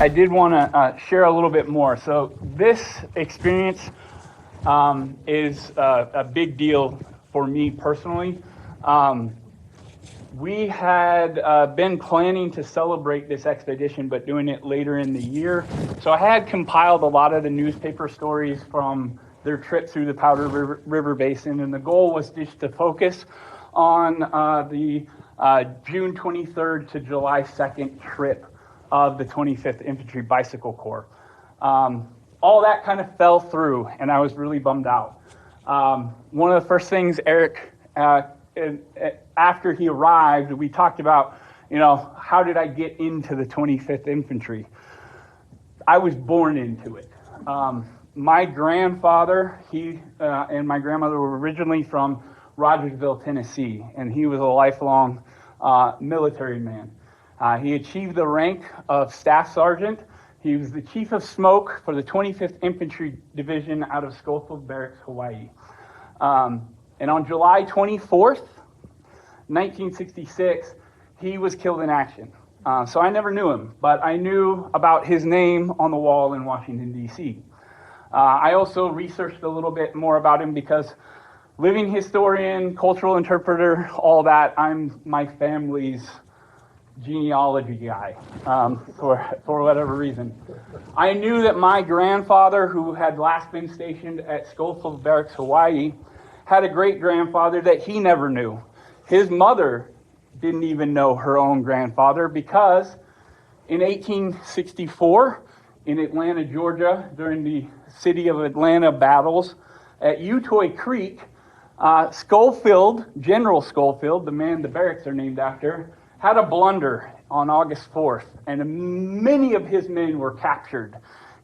I did want to share a little bit more. So this experience is a big deal for me personally. We had been planning to celebrate this expedition, but doing it later in the year. So I had compiled a lot of the newspaper stories from their trip through the Powder River Basin, and the goal was just to focus on the June 23rd to July 2nd trip of the 25th Infantry Bicycle Corps. All that kind of fell through, and I was really bummed out. One of the first things Erick, after he arrived, we talked about, how did I get into the 25th Infantry? I was born into it. My grandfather, and my grandmother were originally from Rogersville, Tennessee, and he was a lifelong military man. He achieved the rank of Staff Sergeant. He was the Chief of Smoke for the 25th Infantry Division out of Schofield Barracks, Hawaii. And on July 24th, 1966, he was killed in action. So I never knew him, but I knew about his name on the wall in Washington, D.C. I also researched a little bit more about him because living historian, cultural interpreter, all that, I'm my family's genealogy guy, for whatever reason. I knew that my grandfather, who had last been stationed at Schofield Barracks, Hawaii, had a great-grandfather that he never knew. His mother didn't even know her own grandfather because in 1864, in Atlanta, Georgia, during the City of Atlanta battles at Utoy Creek, Schofield, General Schofield, the man the barracks are named after, had a blunder on August 4th, and many of his men were captured.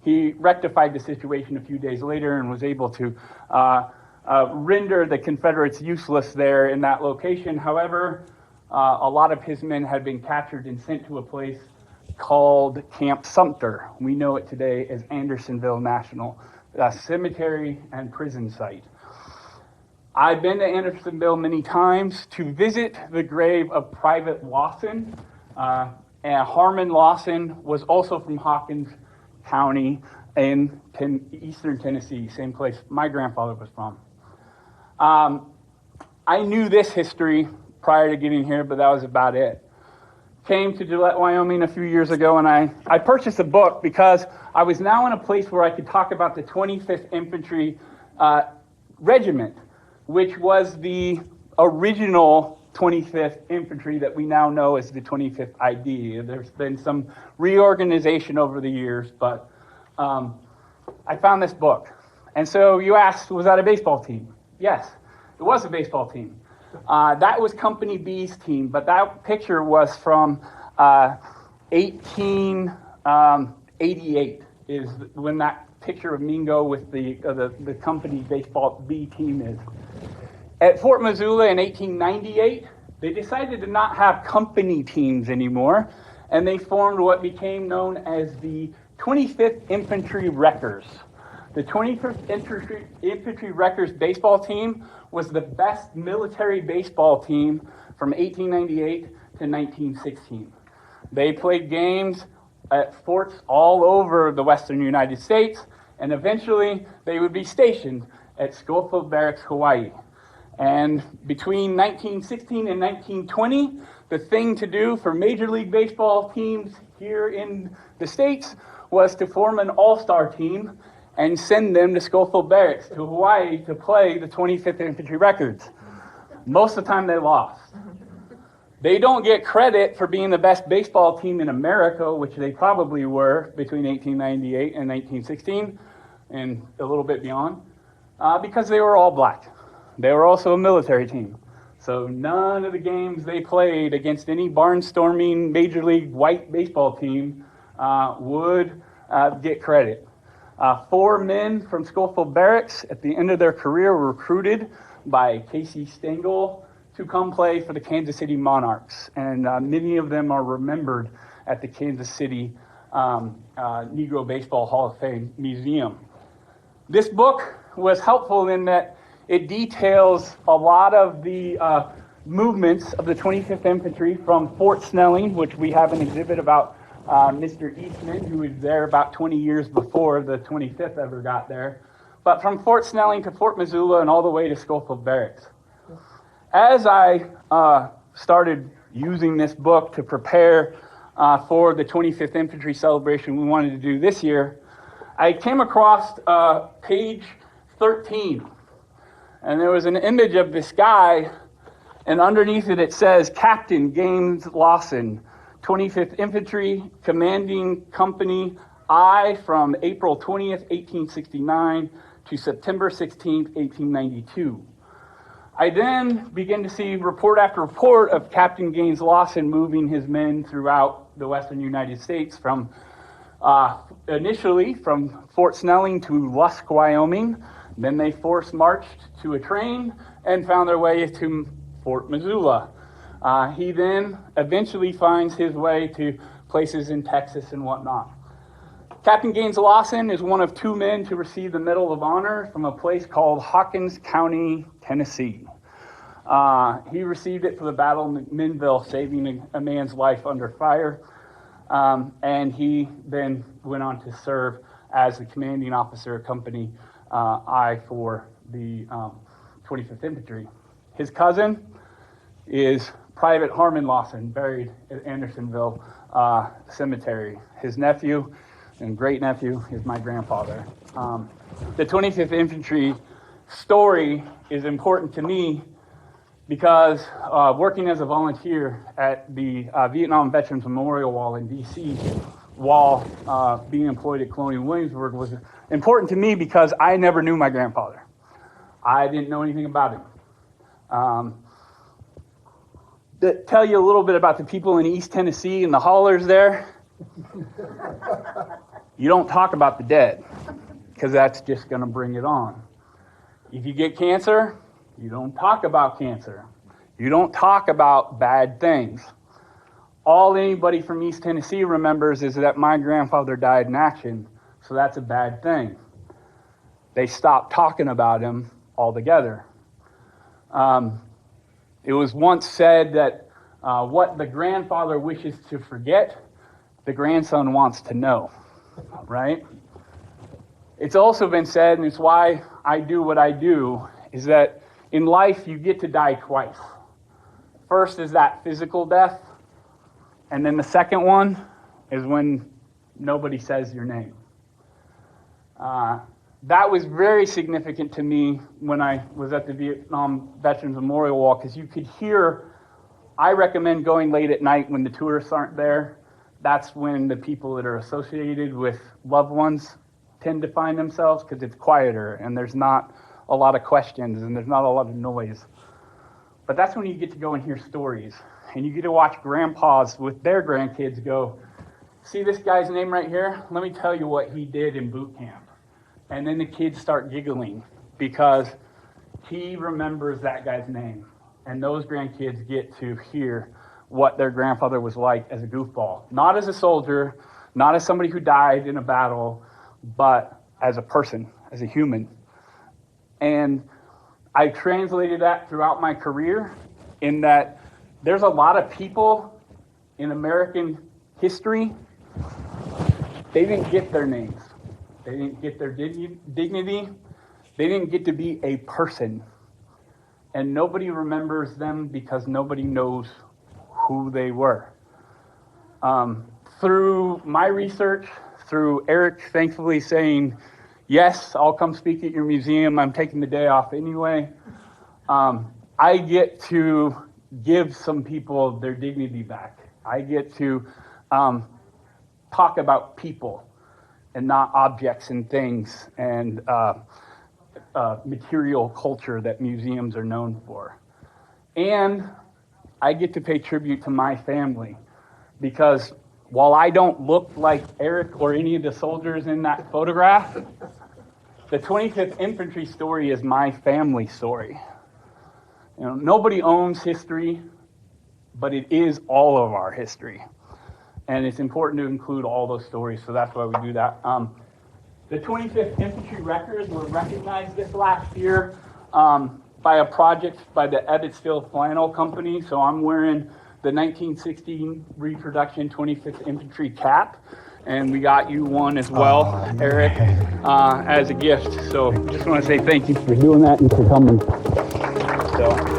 He rectified the situation a few days later and was able to render the Confederates useless there in that location. However, a lot of his men had been captured and sent to a place called Camp Sumter. We know it today as Andersonville National Cemetery and Prison Site. I've been to Andersonville many times to visit the grave of Private Lawson. And Harmon Lawson was also from Hawkins County in eastern Tennessee, same place my grandfather was from. I knew this history prior to getting here, but that was about it. Came to Gillette, Wyoming a few years ago, and I purchased a book because I was now in a place where I could talk about the 25th Infantry Regiment, which was the original 25th Infantry that we now know as the 25th ID. There's been some reorganization over the years, but I found this book. And so you asked, was that a baseball team? Yes, it was a baseball team. That was Company B's team, but that picture was from 1888 is when that picture of Mingo with the Company Baseball B team is. At Fort Missoula in 1898, they decided to not have company teams anymore, and they formed what became known as the 25th Infantry Wreckers. The 25th Infantry Wreckers baseball team was the best military baseball team from 1898 to 1916. They played games at forts all over the western United States, and eventually they would be stationed at Schofield Barracks, Hawaii. And between 1916 and 1920, the thing to do for Major League Baseball teams here in the States was to form an all-star team and send them to Schofield Barracks, to Hawaii, to play the 25th Infantry Records. Most of the time they lost. They don't get credit for being the best baseball team in America, which they probably were between 1898 and 1916, and a little bit beyond, because they were all black. They were also a military team. So none of the games they played against any barnstorming Major League white baseball team would get credit. 4 men from Schofield Barracks at the end of their career were recruited by Casey Stengel to come play for the Kansas City Monarchs. And many of them are remembered at the Kansas City Negro Baseball Hall of Fame Museum. This book was helpful in that it details a lot of the movements of the 25th Infantry from Fort Snelling, which we have an exhibit about Mr. Eastman, who was there about 20 years before the 25th ever got there, but from Fort Snelling to Fort Missoula and all the way to Schofield Barracks. As I started using this book to prepare for the 25th Infantry celebration we wanted to do this year, I came across page 13, and there was an image of this guy, and underneath it, it says, Captain Gaines Lawson, 25th Infantry, Commanding Company I from April 20th, 1869 to September 16th, 1892. I then began to see report after report of Captain Gaines Lawson moving his men throughout the western United States from initially from Fort Snelling to Lusk, Wyoming. Then they force marched to a train and found their way to Fort Missoula. He then eventually finds his way to places in Texas and whatnot. Captain Gaines Lawson is one of 2 men to receive the Medal of Honor from a place called Hawkins County, Tennessee. He received it for the Battle of Minville, saving a man's life under fire. And he then went on to serve as the commanding officer of Company I for the 25th Infantry. His cousin is Private Harmon Lawson, buried at Andersonville Cemetery. His nephew and great-nephew is my grandfather. The 25th Infantry story is important to me because working as a volunteer at the Vietnam Veterans Memorial Wall in D.C. while being employed at Colonial Williamsburg was important to me because I never knew my grandfather. I didn't know anything about him. To tell you a little bit about the people in East Tennessee and the haulers there, you don't talk about the dead because that's just going to bring it on. If you get cancer, you don't talk about cancer. You don't talk about bad things. All anybody from East Tennessee remembers is that my grandfather died in action, so that's a bad thing. They stopped talking about him altogether. It was once said that what the grandfather wishes to forget, the grandson wants to know, right? It's also been said, and it's why I do what I do, is that in life you get to die twice. First is that physical death, and then the second one is when nobody says your name. That was very significant to me when I was at the Vietnam Veterans Memorial Wall, because you could hear, I recommend going late at night when the tourists aren't there. That's when the people that are associated with loved ones tend to find themselves, because it's quieter and there's not a lot of questions and there's not a lot of noise. But that's when you get to go and hear stories, and you get to watch grandpas with their grandkids go, see this guy's name right here? Let me tell you what he did in boot camp. And then the kids start giggling because he remembers that guy's name. And those grandkids get to hear what their grandfather was like as a goofball. Not as a soldier, not as somebody who died in a battle, but as a person, as a human. And I translated that throughout my career in that there's a lot of people in American history, they didn't get their names. They didn't get their dignity. They didn't get to be a person. And nobody remembers them because nobody knows who they were. Through my research, through Erick thankfully saying, yes, I'll come speak at your museum, I'm taking the day off anyway, I get to give some people their dignity back. I get to talk about people and not objects and things and material culture that museums are known for. And I get to pay tribute to my family, because while I don't look like Erick or any of the soldiers in that photograph, the 25th Infantry story is my family story. You know, nobody owns history, but it is all of our history. And it's important to include all those stories, so that's why we do that. The 25th Infantry records were recognized this last year by a project by the Evansville Flannel Company. So I'm wearing the 1916 reproduction 25th Infantry cap. And we got you one as well, Eric, as a gift. So just want to say thank you for doing that and for coming. So.